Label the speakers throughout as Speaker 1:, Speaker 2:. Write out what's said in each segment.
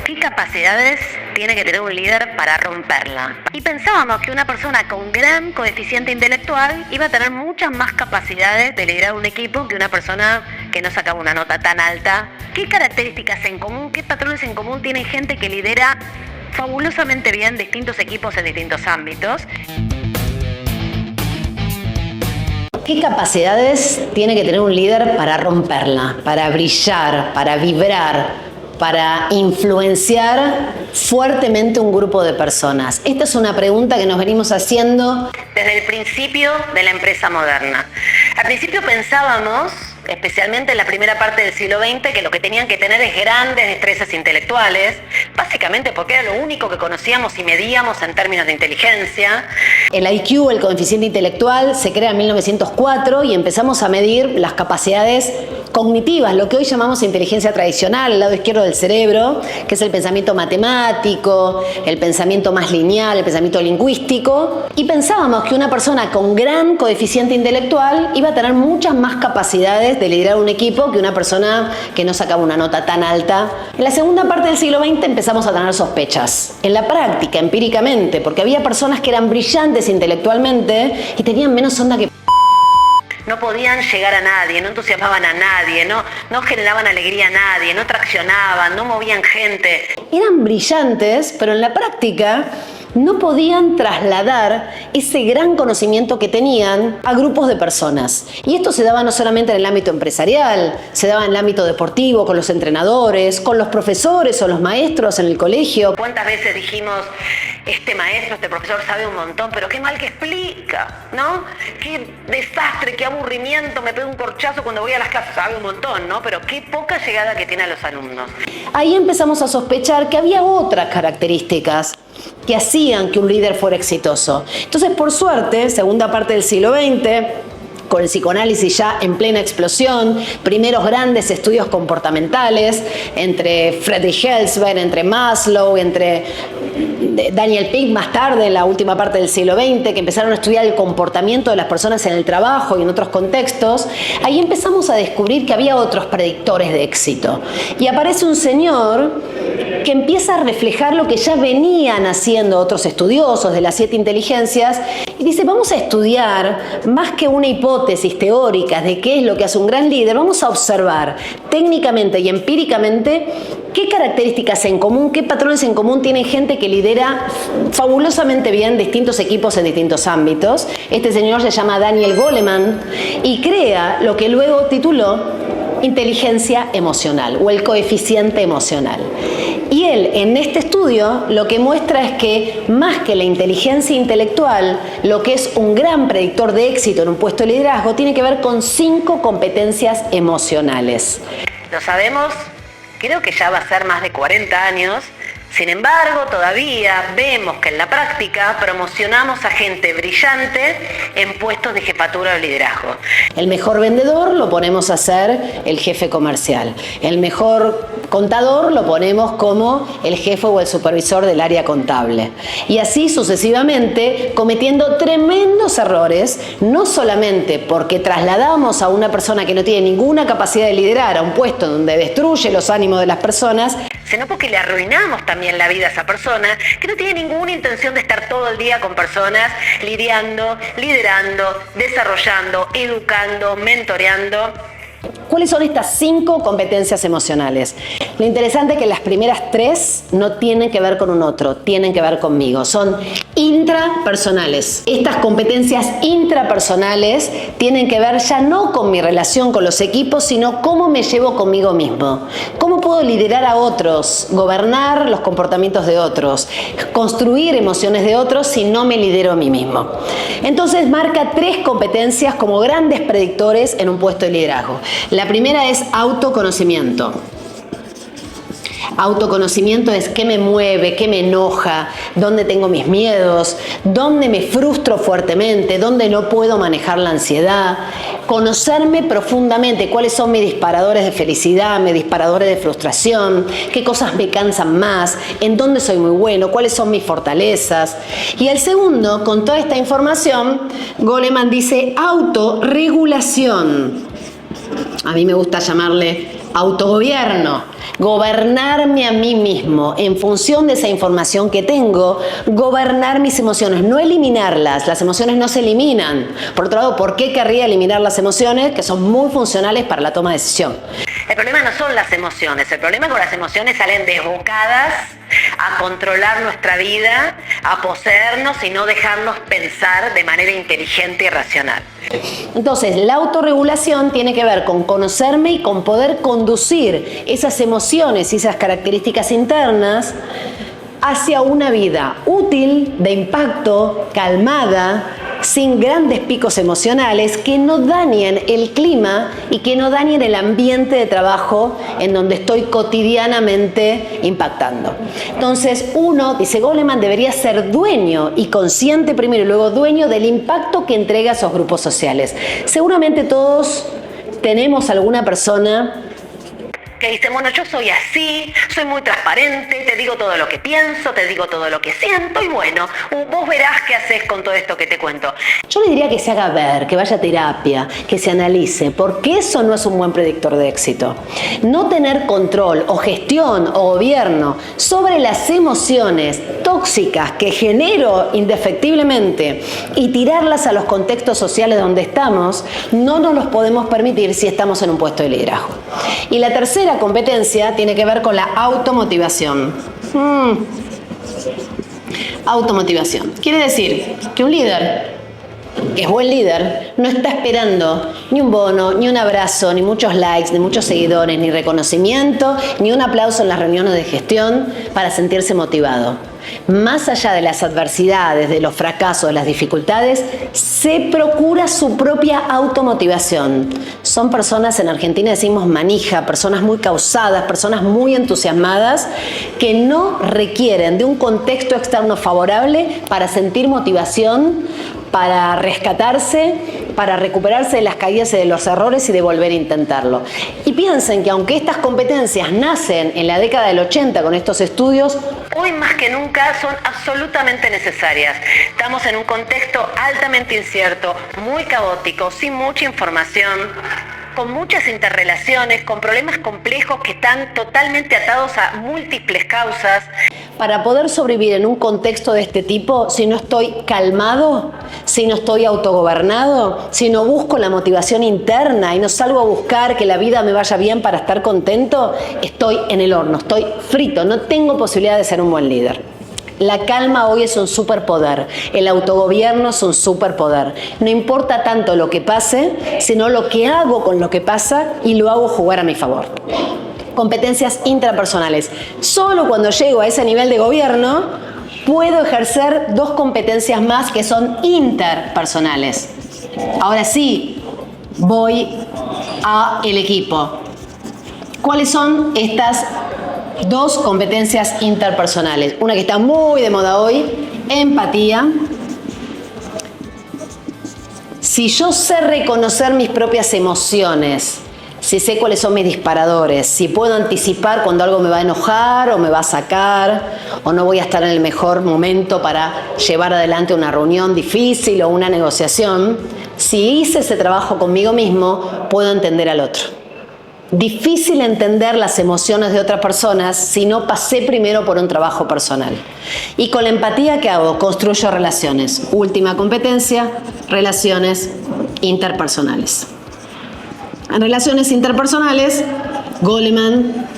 Speaker 1: ¿Qué capacidades tiene que tener un líder para romperla? Y pensábamos que una persona con gran coeficiente intelectual iba a tener muchas más capacidades de liderar un equipo que una persona que no sacaba una nota tan alta. ¿Qué características en común, qué patrones en común tiene gente que lidera fabulosamente bien distintos equipos en distintos ámbitos?
Speaker 2: ¿Qué capacidades tiene que tener un líder para romperla, para brillar, para vibrar, para influenciar fuertemente un grupo de personas? Esta es una pregunta que nos venimos haciendo
Speaker 1: desde el principio de la empresa moderna. Al principio pensábamos, especialmente en la primera parte del siglo XX, que lo que tenían que tener es grandes destrezas intelectuales, básicamente porque era lo único que conocíamos y medíamos en términos de inteligencia.
Speaker 2: El IQ, el coeficiente intelectual, se crea en 1904 y empezamos a medir las capacidades cognitivas, lo que hoy llamamos inteligencia tradicional, el lado izquierdo del cerebro, que es el pensamiento matemático, el pensamiento más lineal, el pensamiento lingüístico, y pensábamos que una persona con gran coeficiente intelectual iba a tener muchas más capacidades de liderar un equipo que una persona que no sacaba una nota tan alta. En la segunda parte del siglo XX empezamos a tener sospechas. En la práctica, empíricamente, porque había personas que eran brillantes intelectualmente y tenían menos onda que...
Speaker 1: No podían llegar a nadie, no entusiasmaban a nadie, no generaban alegría a nadie, no traccionaban, no movían gente.
Speaker 2: Eran brillantes, pero en la práctica no podían trasladar ese gran conocimiento que tenían a grupos de personas. Y esto se daba no solamente en el ámbito empresarial, se daba en el ámbito deportivo, con los entrenadores, con los profesores o los maestros en el colegio.
Speaker 1: ¿Cuántas veces dijimos, este maestro, este profesor sabe un montón, pero qué mal que explica, ¿no? Qué desastre, qué aburrimiento, me pego un corchazo cuando voy a las clases, sabe un montón, ¿no? Pero qué poca llegada que tiene a los alumnos.
Speaker 2: Ahí empezamos a sospechar que había otras características que hacían que un líder fuera exitoso. Entonces, por suerte, segunda parte del siglo XX, con el psicoanálisis ya en plena explosión, primeros grandes estudios comportamentales entre Friedrich Helsberg, entre Maslow, entre Daniel Pink más tarde, en la última parte del siglo XX, que empezaron a estudiar el comportamiento de las personas en el trabajo y en otros contextos. Ahí empezamos a descubrir que había otros predictores de éxito. Y aparece un señor que empieza a reflejar lo que ya venían haciendo otros estudiosos de las 7 inteligencias y dice, vamos a estudiar más que una hipótesis teórica de qué es lo que hace un gran líder, vamos a observar técnicamente y empíricamente qué características en común, qué patrones en común tiene gente que lidera fabulosamente bien distintos equipos en distintos ámbitos. Este señor se llama Daniel Goleman y crea lo que luego tituló inteligencia emocional o el coeficiente emocional. Y él en este estudio lo que muestra es que más que la inteligencia intelectual, lo que es un gran predictor de éxito en un puesto de liderazgo tiene que ver con 5 competencias emocionales.
Speaker 1: Lo sabemos, creo que ya va a ser más de 40 años. Sin embargo, todavía vemos que en la práctica promocionamos a gente brillante en puestos de jefatura o liderazgo.
Speaker 2: El mejor vendedor lo ponemos a ser el jefe comercial. El mejor contador lo ponemos como el jefe o el supervisor del área contable. Y así sucesivamente, cometiendo tremendos errores, no solamente porque trasladamos a una persona que no tiene ninguna capacidad de liderar a un puesto donde destruye los ánimos de las personas,
Speaker 1: sino porque le arruinamos también la vida a esa persona que no tiene ninguna intención de estar todo el día con personas lidiando, liderando, desarrollando, educando, mentoreando.
Speaker 2: ¿Cuáles son estas 5 competencias emocionales? Lo interesante es que las primeras 3 no tienen que ver con un otro, tienen que ver conmigo. Son intrapersonales. Estas competencias intrapersonales tienen que ver ya no con mi relación con los equipos, sino cómo me llevo conmigo mismo. ¿Cómo puedo liderar a otros, gobernar los comportamientos de otros, construir emociones de otros si no me lidero a mí mismo? Entonces marca 3 competencias como grandes predictores en un puesto de liderazgo. La primera es autoconocimiento. Autoconocimiento es qué me mueve, qué me enoja, dónde tengo mis miedos, dónde me frustro fuertemente, dónde no puedo manejar la ansiedad. Conocerme profundamente, cuáles son mis disparadores de felicidad, mis disparadores de frustración, qué cosas me cansan más, en dónde soy muy bueno, cuáles son mis fortalezas. Y el segundo, con toda esta información, Goleman dice autorregulación. A mí me gusta llamarle autogobierno. gobernarme a mí mismo en función de esa información que tengo, gobernar mis emociones, no eliminarlas. Las emociones no se eliminan. Por otro lado, ¿por qué querría eliminar las emociones que son muy funcionales para la toma de decisión?
Speaker 1: El problema no son las emociones, el problema es que las emociones salen desbocadas a controlar nuestra vida, a poseernos y no dejarnos pensar de manera inteligente y racional.
Speaker 2: Entonces, la autorregulación tiene que ver con conocerme y con poder conducir esas emociones y esas características internas hacia una vida útil, de impacto, calmada, sin grandes picos emocionales que no dañen el clima y que no dañen el ambiente de trabajo en donde estoy cotidianamente impactando. Entonces, uno, dice Goleman, debería ser dueño y consciente primero y luego dueño del impacto que entrega a esos grupos sociales. Seguramente todos tenemos alguna persona
Speaker 1: que dice, bueno, yo soy así, soy muy transparente, te digo todo lo que pienso, te digo todo lo que siento y bueno, vos verás qué haces con todo esto que te cuento.
Speaker 2: Yo le diría que se haga ver, que vaya a terapia, que se analice, porque eso no es un buen predictor de éxito. No tener control o gestión o gobierno sobre las emociones tóxicas que genero indefectiblemente y tirarlas a los contextos sociales donde estamos, no nos los podemos permitir si estamos en un puesto de liderazgo. Y la tercera competencia tiene que ver con la automotivación. Automotivación. Quiere decir que un líder, que es buen líder, no está esperando ni un bono, ni un abrazo, ni muchos likes, ni muchos seguidores, ni reconocimiento, ni un aplauso en las reuniones de gestión para sentirse motivado. Más allá de las adversidades, de los fracasos, de las dificultades, se procura su propia automotivación. Son personas, en Argentina decimos manija, personas muy causadas, personas muy entusiasmadas, que no requieren de un contexto externo favorable para sentir motivación, para rescatarse, para recuperarse de las caídas y de los errores y de volver a intentarlo. Y piensen que aunque estas competencias nacen en la década del 80 con estos estudios,
Speaker 1: hoy más que nunca son absolutamente necesarias. Estamos en un contexto altamente incierto, muy caótico, sin mucha información, con muchas interrelaciones, con problemas complejos que están totalmente atados a múltiples causas.
Speaker 2: Para poder sobrevivir en un contexto de este tipo, si no estoy calmado, si no estoy autogobernado, si no busco la motivación interna y no salgo a buscar que la vida me vaya bien para estar contento, estoy en el horno, estoy frito, no tengo posibilidad de ser un buen líder. La calma hoy es un superpoder, el autogobierno es un superpoder. No importa tanto lo que pase, sino lo que hago con lo que pasa y lo hago jugar a mi favor. Competencias intrapersonales. Solo cuando llego a ese nivel de gobierno puedo ejercer dos competencias más que son interpersonales. Ahora sí, voy a el equipo. ¿Cuáles son estas dos competencias interpersonales? Una que está muy de moda hoy, empatía. Si yo sé reconocer mis propias emociones, si sé cuáles son mis disparadores, si puedo anticipar cuando algo me va a enojar o me va a sacar o no voy a estar en el mejor momento para llevar adelante una reunión difícil o una negociación, si hice ese trabajo conmigo mismo, puedo entender al otro. Difícil entender las emociones de otras personas si no pasé primero por un trabajo personal. Y con la empatía, ¿qué hago? Construyo relaciones. Última competencia, relaciones interpersonales. En relaciones interpersonales, Goleman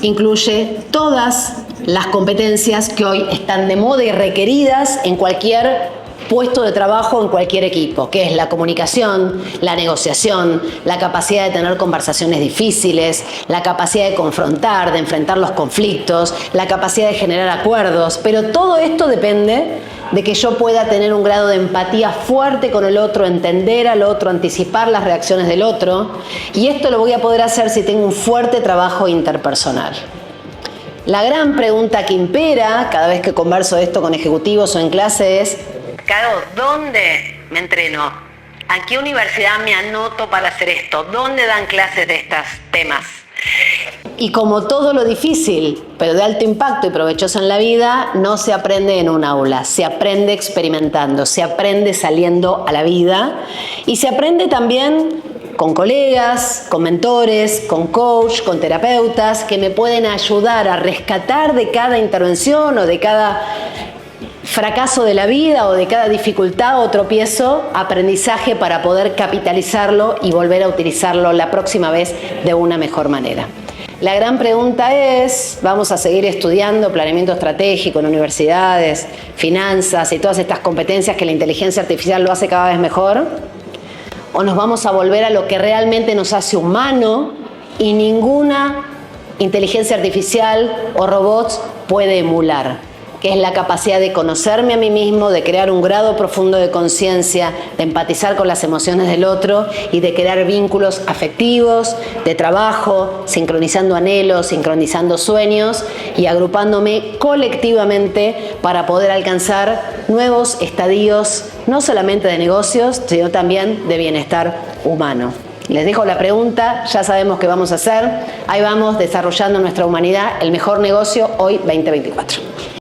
Speaker 2: incluye todas las competencias que hoy están de moda y requeridas en cualquier puesto de trabajo, en cualquier equipo, que es la comunicación, la negociación, la capacidad de tener conversaciones difíciles, la capacidad de confrontar, de enfrentar los conflictos, la capacidad de generar acuerdos, pero todo esto depende de que yo pueda tener un grado de empatía fuerte con el otro, entender al otro, anticipar las reacciones del otro, y esto lo voy a poder hacer si tengo un fuerte trabajo interpersonal. La gran pregunta que impera cada vez que converso esto con ejecutivos o en clase es:
Speaker 1: Caro, ¿dónde me entreno? ¿A qué universidad me anoto para hacer esto? ¿Dónde dan clases de estos temas?
Speaker 2: Y como todo lo difícil, pero de alto impacto y provechoso en la vida, no se aprende en un aula, se aprende experimentando, se aprende saliendo a la vida y se aprende también con colegas, con mentores, con coach, con terapeutas que me pueden ayudar a rescatar de cada intervención o de cada fracaso de la vida o de cada dificultad o tropiezo, aprendizaje para poder capitalizarlo y volver a utilizarlo la próxima vez de una mejor manera. La gran pregunta es, ¿vamos a seguir estudiando planeamiento estratégico en universidades, finanzas y todas estas competencias que la inteligencia artificial lo hace cada vez mejor? ¿O nos vamos a volver a lo que realmente nos hace humano y ninguna inteligencia artificial o robots puede emular? Que es la capacidad de conocerme a mí mismo, de crear un grado profundo de conciencia, de empatizar con las emociones del otro y de crear vínculos afectivos, de trabajo, sincronizando anhelos, sincronizando sueños y agrupándome colectivamente para poder alcanzar nuevos estadios, no solamente de negocios, sino también de bienestar humano. Les dejo la pregunta, ya sabemos qué vamos a hacer. Ahí vamos desarrollando nuestra humanidad, el mejor negocio hoy 2024.